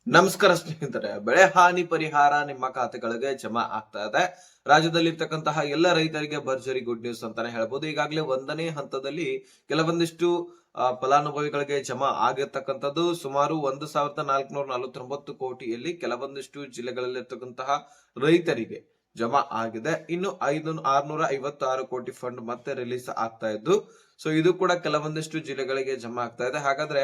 ನಮಸ್ಕಾರ ಸ್ನೇಹಿತರೆ, ಬೆಳೆ ಹಾನಿ ಪರಿಹಾರ ನಿಮ್ಮ ಖಾತೆಗಳಿಗೆ ಜಮಾ ಆಗ್ತಾ ಇದೆ. ರಾಜ್ಯದಲ್ಲಿ ಇರ್ತಕ್ಕಂತಹ ಎಲ್ಲ ರೈತರಿಗೆ ಭರ್ಜರಿ ಗುಡ್ ನ್ಯೂಸ್ ಅಂತಾನೆ ಹೇಳ್ಬೋದು. ಈಗಾಗಲೇ 1ನೇ ಹಂತದಲ್ಲಿ ಕೆಲವೊಂದಿಷ್ಟು ಫಲಾನುಭವಿಗಳಿಗೆ ಜಮಾ ಆಗಿರ್ತಕ್ಕಂಥದ್ದು ಸುಮಾರು 1449 ಕೋಟಿಯಲ್ಲಿ ಕೆಲವೊಂದಿಷ್ಟು ಜಿಲ್ಲೆಗಳಲ್ಲಿ ಇರ್ತಕ್ಕಂತಹ ರೈತರಿಗೆ ಜಮಾ ಆಗಿದೆ. ಇನ್ನು 656 ಕೋಟಿ ಫಂಡ್ ಮತ್ತೆ ರಿಲೀಸ್ ಆಗ್ತಾ ಇದ್ದು, ಸೊ ಇದು ಕೂಡ ಕೆಲವೊಂದಿಷ್ಟು ಜಿಲ್ಲೆಗಳಿಗೆ ಜಮಾ ಆಗ್ತಾ ಇದೆ. ಹಾಗಾದ್ರೆ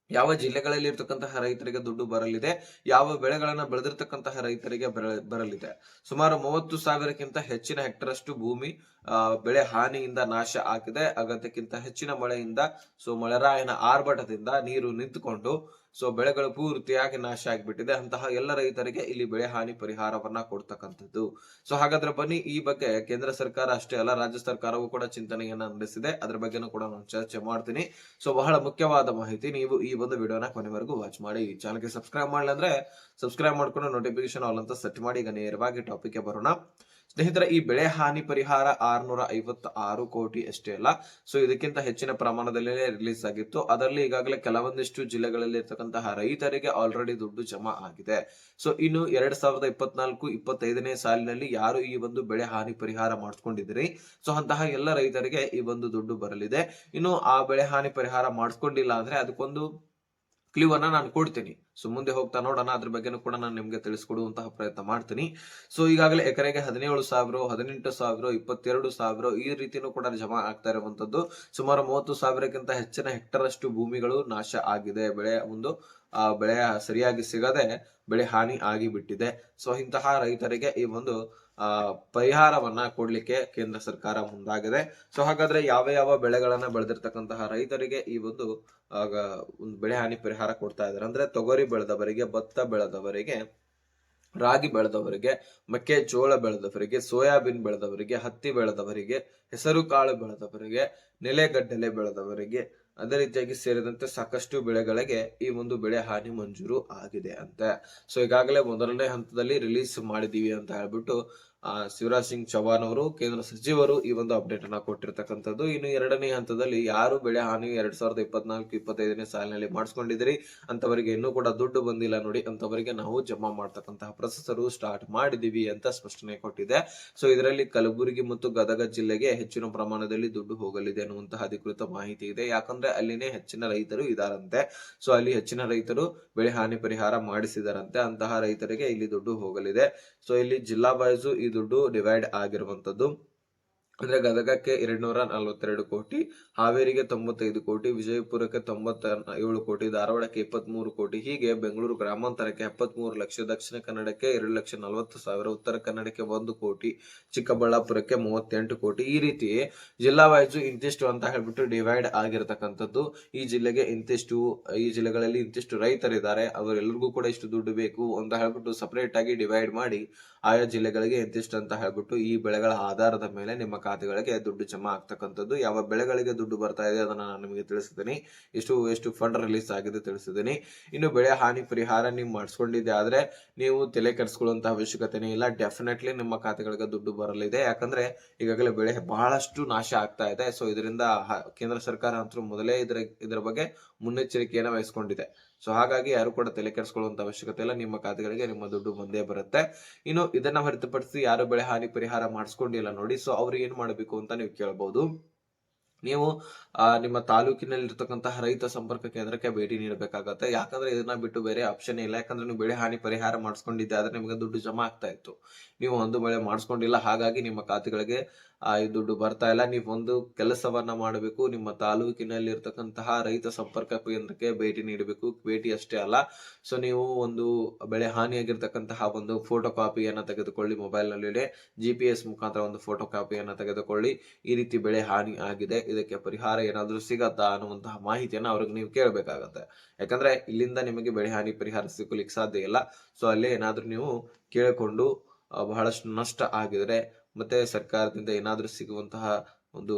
ಯಾವ ಜಿಲ್ಲೆಗಳಲ್ಲಿ ಇರ್ತಕ್ಕಂತಹ ರೈತರಿಗೆ ದುಡ್ಡು ಬರಲಿದೆ, ಯಾವ ಬೆಳೆಗಳನ್ನ ಬೆಳೆದಿರ್ತಕ್ಕಂತಹ ರೈತರಿಗೆ ಬರಲಿದೆ. ಸುಮಾರು 30,000ಕ್ಕಿಂತ ಹೆಚ್ಚಿನ ಹೆಕ್ಟರ್ ಅಷ್ಟು ಭೂಮಿ ಬೆಳೆ ಹಾನಿಯಿಂದ ನಾಶ ಆಗಿದೆ. ಅಗತ್ಯಕ್ಕಿಂತ ಹೆಚ್ಚಿನ ಮಳೆಯಿಂದ, ಸೊ ಮಳೆರಾಯನ ಆರ್ಭಟದಿಂದ ನೀರು ನಿಂತುಕೊಂಡು ಸೊ ಬೆಳೆಗಳು ಪೂರ್ತಿಯಾಗಿ ನಾಶ ಆಗಿಬಿಟ್ಟಿದೆ. ಅಂತಹ ಎಲ್ಲ ರೈತರಿಗೆ ಇಲ್ಲಿ ಬೆಳೆ ಹಾನಿ ಪರಿಹಾರವನ್ನ ಕೊಡ್ತಕ್ಕಂಥದ್ದು. ಸೊ ಹಾಗಾದ್ರೆ ಬನ್ನಿ, ಈ ಬಗ್ಗೆ ಕೇಂದ್ರ ಸರ್ಕಾರ ಅಷ್ಟೇ ಅಲ್ಲ, ರಾಜ್ಯ ಸರ್ಕಾರವು ಕೂಡ ಚಿಂತನೆಯನ್ನ ನಡೆಸಿದೆ. ಅದ್ರ ಬಗ್ಗೆನೂ ಕೂಡ ನಾನು ಚರ್ಚೆ ಮಾಡ್ತೀನಿ. ಸೊ ಬಹಳ ಮುಖ್ಯವಾದ ಮಾಹಿತಿ, ನೀವು ಈ ಒಂದು ವಿಡಿಯೋನ ಕೊನೆವರೆಗೂ ವಾಚ್ ಮಾಡಿ. ಚಾನಲ್ಗೆ ಸಬ್ಸ್ಕ್ರೈಬ್ ಮಾಡಲಿಲ್ಲ ಅಂದ್ರೆ ಸಬ್ಸ್ಕ್ರೈಬ್ ಮಾಡ್ಕೊಂಡು ನೋಟಿಫಿಕೇಶನ್ ಆಲ್ ಅಂತ ಸೆಟ್ ಮಾಡಿ. ಈಗ ನೇರವಾಗಿ ಟಾಪಿಕ್ಗೆ ಬರೋಣ. ಸ್ನೇಹಿತರೆ, ಈ ಬೆಳೆ ಹಾನಿ ಪರಿಹಾರ 656 ಕೋಟಿ ಅಷ್ಟೇ ಅಲ್ಲ, ಸೊ ಇದಕ್ಕಿಂತ ಹೆಚ್ಚಿನ ಪ್ರಮಾಣದಲ್ಲಿ ರಿಲೀಸ್ ಆಗಿತ್ತು. ಅದರಲ್ಲಿ ಈಗಾಗಲೇ ಕೆಲವೊಂದಿಷ್ಟು ಜಿಲ್ಲೆಗಳಲ್ಲಿ ಇರ್ತಕ್ಕಂತಹ ರೈತರಿಗೆ ಆಲ್ರೆಡಿ ದುಡ್ಡು ಜಮಾ ಆಗಿದೆ. ಸೊ ಇನ್ನು 2024-25ನೇ ಸಾಲಿನಲ್ಲಿ ಯಾರು ಈ ಒಂದು ಬೆಳೆ ಹಾನಿ ಪರಿಹಾರ ಮಾಡಿಸ್ಕೊಂಡಿದ್ರಿ, ಸೊ ಅಂತಹ ಎಲ್ಲ ರೈತರಿಗೆ ಈ ಒಂದು ದುಡ್ಡು ಬರಲಿದೆ. ಇನ್ನು ಆ ಬೆಳೆ ಹಾನಿ ಪರಿಹಾರ ಮಾಡಿಸ್ಕೊಂಡಿಲ್ಲ ಅಂದ್ರೆ ಅದಕ್ಕೊಂದು ಕ್ಲೂ ಅನ್ನ ನಾನು ಕೊಡ್ತೀನಿ. ಸೊ ಮುಂದೆ ಹೋಗ್ತಾ ನೋಡೋಣ, ಅದ್ರ ಬಗ್ಗೆನೂ ಕೂಡ ನಾನು ನಿಮ್ಗೆ ತಿಳಿಸ್ಕೊಡುವಂತಹ ಪ್ರಯತ್ನ ಮಾಡ್ತೀನಿ. ಸೊ ಈಗಾಗಲೇ ಎಕರೆಗೆ 17,000, 18,000, 22,000 ಈ ರೀತಿನೂ ಕೂಡ ಜಮಾ ಆಗ್ತಾ ಇರುವಂತದ್ದು. ಸುಮಾರು 30,000ಕ್ಕಿಂತ ಹೆಚ್ಚಿನ ಹೆಕ್ಟರ್ ಅಷ್ಟು ಭೂಮಿಗಳು ನಾಶ ಆಗಿದೆ. ಬೆಳೆ ಸರಿಯಾಗಿ ಸಿಗದೆ ಬೆಳೆ ಹಾನಿ ಆಗಿಬಿಟ್ಟಿದೆ. ಸೊ ಇಂತಹ ರೈತರಿಗೆ ಈ ಒಂದು ಪರಿಹಾರವನ್ನ ಕೊಡ್ಲಿಕ್ಕೆ ಕೇಂದ್ರ ಸರ್ಕಾರ ಮುಂದಾಗಿದೆ. ಸೊ ಹಾಗಾದ್ರೆ ಯಾವ ಬೆಳೆಗಳನ್ನ ಬೆಳೆದಿರ್ತಕ್ಕಂತಹ ರೈತರಿಗೆ ಈ ಒಂದು ಬೆಳೆ ಹಾನಿ ಪರಿಹಾರ ಕೊಡ್ತಾ ಇದ್ದಾರೆ ಅಂದ್ರೆ, ತೊಗರಿ ಬೆಳೆದವರಿಗೆ, ಭತ್ತ ಬೆಳೆದವರಿಗೆ, ರಾಗಿ ಬೆಳೆದವರಿಗೆ, ಮೆಕ್ಕೆಜೋಳ ಬೆಳೆದವರಿಗೆ, ಸೋಯಾಬೀನ್ ಬೆಳೆದವರಿಗೆ, ಹತ್ತಿ ಬೆಳೆದವರಿಗೆ, ಹೆಸರು ಕಾಳು ಬೆಳೆದವರಿಗೆ, ನೆಲೆಗಡ್ಡಲೆ ಬೆಳೆದವರಿಗೆ, ಅದೇ ರೀತಿಯಾಗಿ ಸೇರಿದಂತೆ ಸಾಕಷ್ಟು ಬೆಳೆಗಳಿಗೆ ಈ ಒಂದು ಬೆಳೆ ಹಾನಿ ಮಂಜೂರು ಆಗಿದೆ ಅಂತೆ. ಸೊ ಈಗಾಗಲೇ 1ನೇ ಹಂತದಲ್ಲಿ ರಿಲೀಸ್ ಮಾಡಿದೀವಿ ಅಂತ ಹೇಳ್ಬಿಟ್ಟು ಶಿವರಾಜ್ ಸಿಂಗ್ ಚೌಹಾಣ್ ಅವರು, ಕೇಂದ್ರ ಸಚಿವರು, ಈ ಒಂದು ಅಪ್ಡೇಟ್ ಅನ್ನ ಕೊಟ್ಟಿರ್ತಕ್ಕಂಥದ್ದು. ಇನ್ನು 2ನೇ ಹಂತದಲ್ಲಿ ಯಾರು ಬೆಳೆ ಹಾನಿ 2024-25ನೇ ಸಾಲಿನಲ್ಲಿ ಮಾಡಿಸ್ಕೊಂಡಿದ್ರಿ ಅಂತವರಿಗೆ ಇನ್ನೂ ಕೂಡ ದುಡ್ಡು ಬಂದಿಲ್ಲ ನೋಡಿ, ಅಂತವರಿಗೆ ನಾವು ಜಮಾ ಮಾಡ್ತಕ್ಕಂತಹ ಪ್ರೊಸೆಸರು ಸ್ಟಾರ್ಟ್ ಮಾಡಿದೀವಿ ಅಂತ ಸ್ಪಷ್ಟನೆ ಕೊಟ್ಟಿದೆ. ಸೊ ಇದರಲ್ಲಿ ಕಲಬುರಗಿ ಮತ್ತು ಗದಗ ಜಿಲ್ಲೆಗೆ ಹೆಚ್ಚಿನ ಪ್ರಮಾಣದಲ್ಲಿ ದುಡ್ಡು ಹೋಗಲಿದೆ ಅನ್ನುವಂತಹ ಅಧಿಕೃತ ಮಾಹಿತಿ ಇದೆ. ಯಾಕಂದ್ರೆ ಅಲ್ಲಿನೇ ಹೆಚ್ಚಿನ ರೈತರು ಇದಾರಂತೆ. ಸೊ ಅಲ್ಲಿ ಹೆಚ್ಚಿನ ರೈತರು ಬೆಳೆ ಹಾನಿ ಪರಿಹಾರ ಮಾಡಿಸಿದಾರಂತೆ. ಅಂತಹ ರೈತರಿಗೆ ಇಲ್ಲಿ ದುಡ್ಡು ಹೋಗಲಿದೆ. ಸೊ ಇಲ್ಲಿ ಜಿಲ್ಲಾ ವೈಸು ಈ ದುಡ್ಡು ಡಿವೈಡ್ ಆಗಿರುವಂತದ್ದು. ಅಂದ್ರೆ ಗದಗಕ್ಕೆ 242 ಕೋಟಿ, ಹಾವೇರಿಗೆ 95 ಕೋಟಿ, ವಿಜಯಪುರಕ್ಕೆ 97 ಕೋಟಿ, ಧಾರವಾಡಕ್ಕೆ 23 ಕೋಟಿ, ಹೀಗೆ ಬೆಂಗಳೂರು ಗ್ರಾಮಾಂತರಕ್ಕೆ 73 ಲಕ್ಷ, ದಕ್ಷಿಣ ಕನ್ನಡಕ್ಕೆ 2,40,000, ಉತ್ತರ ಕನ್ನಡಕ್ಕೆ 1 ಕೋಟಿ, ಚಿಕ್ಕಬಳ್ಳಾಪುರಕ್ಕೆ 38 ಕೋಟಿ, ಈ ರೀತಿ ಜಿಲ್ಲಾ ವೈಸು ಇಂತಿಷ್ಟು ಅಂತ ಹೇಳ್ಬಿಟ್ಟು ಡಿವೈಡ್ ಆಗಿರತಕ್ಕಂಥದ್ದು. ಈ ಜಿಲ್ಲೆಗೆ ಇಂತಿಷ್ಟು, ಈ ಜಿಲ್ಲೆಗಳಲ್ಲಿ ಇಂತಿಷ್ಟು ರೈತರಿದ್ದಾರೆ, ಅವರೆಲ್ಲರಿಗೂ ಕೂಡ ಇಷ್ಟು ದುಡ್ಡು ಬೇಕು ಅಂತ ಹೇಳ್ಬಿಟ್ಟು ಸಪರೇಟ್ ಆಗಿ ಡಿವೈಡ್ ಮಾಡಿ ಆಯಾ ಜಿಲ್ಲೆಗಳಿಗೆ ಇಂತಿಷ್ಟು ಅಂತ ಹೇಳ್ಬಿಟ್ಟು ಈ ಬೆಳೆಗಳ ಆಧಾರದ ಮೇಲೆ ನಿಮ್ಮ ಖಾತೆಗಳಿಗೆ ದುಡ್ಡು ಜಮಾ ಆಗ್ತಕ್ಕಂಥದ್ದು. ಯಾವ ಬೆಳೆಗಳಿಗೆ ದುಡ್ಡು ಬರ್ತಾ ಇದೆ ಅದನ್ನ ನಾನು ನಿಮಗೆ ತಿಳಿಸಿದ್ದೀನಿ. ಎಷ್ಟು ಫಂಡ್ ರಿಲೀಸ್ ಆಗಿದೆ ತಿಳಿಸಿದ್ದೀನಿ. ಇನ್ನು ಬೆಳೆ ಹಾನಿ ಪರಿಹಾರ ನೀವು ಮಾಡಿಸ್ಕೊಂಡಿದ್ದೆ ಆದ್ರೆ ನೀವು ತಲೆ ಕೆಡಿಸ್ಕೊಳ್ಳುವಂತ ಅವಶ್ಯಕತೆನೇ ಇಲ್ಲ. ಡೆಫಿನೆಟ್ಲಿ ನಿಮ್ಮ ಖಾತೆಗಳಿಗೆ ದುಡ್ಡು ಬರಲಿದೆ. ಯಾಕಂದ್ರೆ ಈಗಾಗಲೇ ಬೆಳೆ ಬಹಳಷ್ಟು ನಾಶ ಆಗ್ತಾ ಇದೆ. ಸೊ ಇದರಿಂದ ಕೇಂದ್ರ ಸರ್ಕಾರ ಅಂತೂ ಮೊದಲೇ ಇದರ ಬಗ್ಗೆ ಮುನ್ನೆಚ್ಚರಿಕೆಯನ್ನು ವಹಿಸಿಕೊಂಡಿದೆ. ಸೊ ಹಾಗಾಗಿ ಯಾರು ಕೂಡ ತಲೆ ಕೆಡಿಸ್ಕೊಳ್ಳುವಂತ ಅವಶ್ಯಕತೆ ಇಲ್ಲ. ನಿಮ್ಮ ಖಾತೆಗಳಿಗೆ ನಿಮ್ಮ ದುಡ್ಡು ಬಂದೇ ಬರುತ್ತೆ. ಇನ್ನು ಇದನ್ನ ಹೊರತುಪಡಿಸಿ ಯಾರು ಬೆಳೆ ಹಾನಿ ಪರಿಹಾರ ಮಾಡಿಸ್ಕೊಂಡಿಲ್ಲ ನೋಡಿ, ಸೊ ಅವ್ರು ಏನ್ ಮಾಡಬೇಕು ಅಂತ ನೀವು ಕೇಳಬಹುದು. ನೀವು ನಿಮ್ಮ ತಾಲೂಕಿನಲ್ಲಿ ಇರ್ತಕ್ಕಂತಹ ರೈತ ಸಂಪರ್ಕ ಕೇಂದ್ರಕ್ಕೆ ಭೇಟಿ ನೀಡಬೇಕಾಗತ್ತೆ. ಯಾಕಂದ್ರೆ ಇದನ್ನ ಬಿಟ್ಟು ಬೇರೆ ಆಪ್ಷನ್ ಇಲ್ಲ. ಯಾಕಂದ್ರೆ ನೀವು ಬೆಳೆ ಹಾನಿ ಪರಿಹಾರ ಮಾಡಿಸ್ಕೊಂಡಿದ್ದೆ ಆದ್ರೆ ನಿಮಗೆ ದುಡ್ಡು ಜಮಾ ಆಗ್ತಾ ಇತ್ತು. ನೀವು ಒಂದು ಬೆಳೆ ಮಾಡಿಸ್ಕೊಂಡಿಲ್ಲ, ಹಾಗಾಗಿ ನಿಮ್ಮ ಖಾತೆಗಳಿಗೆ ಈ ದುಡ್ಡು ಬರ್ತಾ ಇಲ್ಲ. ನೀವು ಒಂದು ಕೆಲಸವನ್ನ ಮಾಡಬೇಕು, ನಿಮ್ಮ ತಾಲೂಕಿನಲ್ಲಿ ಇರ್ತಕ್ಕಂತಹ ರೈತ ಸಂಪರ್ಕ ಕೇಂದ್ರಕ್ಕೆ ಭೇಟಿ ನೀಡಬೇಕು. ಭೇಟಿ ಅಷ್ಟೇ ಅಲ್ಲ, ಸೊ ನೀವು ಒಂದು ಬೆಳೆ ಹಾನಿಯಾಗಿರ್ತಕ್ಕಂತಹ ಒಂದು ಫೋಟೋ ಕಾಪಿಯನ್ನ ತೆಗೆದುಕೊಳ್ಳಿ, ಮೊಬೈಲ್ ನಲ್ಲಿ GPS ಮುಖಾಂತರ ಒಂದು ಫೋಟೋ ಕಾಪಿಯನ್ನ ತೆಗೆದುಕೊಳ್ಳಿ. ಈ ರೀತಿ ಬೆಳೆ ಹಾನಿ ಆಗಿದೆ, ಇದಕ್ಕೆ ಪರಿಹಾರ ಏನಾದ್ರೂ ಸಿಗತ್ತಾ ಅನ್ನುವಂತಹ ಮಾಹಿತಿಯನ್ನ ಅವ್ರಿಗೆ ನೀವು ಕೇಳಬೇಕಾಗತ್ತೆ. ಯಾಕಂದ್ರೆ ಇಲ್ಲಿಂದ ನಿಮಗೆ ಬೆಳೆ ಹಾನಿ ಪರಿಹಾರ ಸಿಗಲಿಕ್ಕೆ ಸಾಧ್ಯ ಇಲ್ಲ. ಸೊ ಅಲ್ಲೇ ಏನಾದ್ರೂ ನೀವು ಕೇಳಿಕೊಂಡು ಬಹಳಷ್ಟು ನಷ್ಟ ಆಗಿದ್ರೆ ಮತ್ತೆ ಸರ್ಕಾರದಿಂದ ಏನಾದ್ರೂ ಸಿಗುವಂತಹ ಒಂದು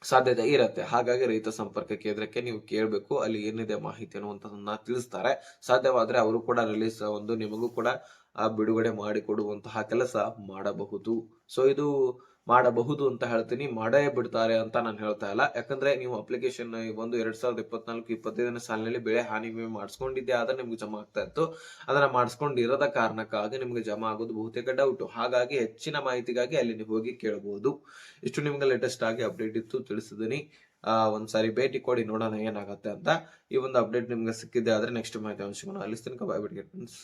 ಸಾಧ್ಯತೆ ಇರತ್ತೆ. ಹಾಗಾಗಿ ರೈತ ಸಂಪರ್ಕ ಕೇಂದ್ರಕ್ಕೆ ನೀವು ಕೇಳಬೇಕು, ಅಲ್ಲಿ ಏನಿದೆ ಮಾಹಿತಿ ಅನ್ನುವಂಥದ್ದನ್ನ ತಿಳಿಸ್ತಾರೆ. ಸಾಧ್ಯವಾದ್ರೆ ಅವರು ಕೂಡ ರಿಲೀಸ್ ನಿಮಗೂ ಕೂಡ ಬಿಡುಗಡೆ ಮಾಡಿಕೊಡುವಂತಹ ಕೆಲಸ ಮಾಡಬಹುದು. ಸೊ ಇದು ಮಾಡಬಹುದು ಅಂತ ಹೇಳ್ತೀನಿ. ಮಾಡೇ ಬಿಡ್ತಾರೆ ಅಂತ ನಾನು ಹೇಳ್ತಾ ಇಲ್ಲ. ಯಾಕಂದ್ರೆ ನೀವು ಅಪ್ಲಿಕೇಶನ್ ಒಂದು 2024-25ನೇ ಸಾಲಿನಲ್ಲಿ ಬೆಳೆ ಹಾನಿ ವಿಮೆ ಮಾಡಿಸ್ಕೊಂಡಿದ್ದೆ ಆದ್ರೆ ನಿಮ್ಗೆ ಜಮಾ ಆಗ್ತಾ ಇತ್ತು. ಅದನ್ನ ಮಾಡಿಸ್ಕೊಂಡಿರದ ಕಾರಣಕ್ಕಾಗಿ ನಿಮ್ಗೆ ಜಮಾ ಆಗೋದು ಬಹುತೇಕ ಡೌಟ್. ಹಾಗಾಗಿ ಹೆಚ್ಚಿನ ಮಾಹಿತಿಗಾಗಿ ಅಲ್ಲಿ ನೀವು ಹೋಗಿ ಕೇಳಬಹುದು. ಇಷ್ಟು ನಿಮ್ಗೆ ಲೇಟೆಸ್ಟ್ ಆಗಿ ಅಪ್ಡೇಟ್ ಇತ್ತು, ತಿಳಿಸಿದೀನಿ. ಒಂದ್ಸಾರಿ ಭೇಟಿ ಕೊಡಿ, ನೋಡೋಣ ಏನಾಗತ್ತೆ ಅಂತ. ಈ ಒಂದು ಅಪ್ಡೇಟ್ ನಿಮ್ಗೆ ಸಿಕ್ಕಿದೆ ಆದ್ರೆ ನೆಕ್ಸ್ಟ್ ಮಾಹಿತಿ ಸಿಗೋಣ. ಅಲ್ಲಿ ತನಕ ಬೈ ಬಿಡಿ ಫ್ರೆಂಡ್ಸ್.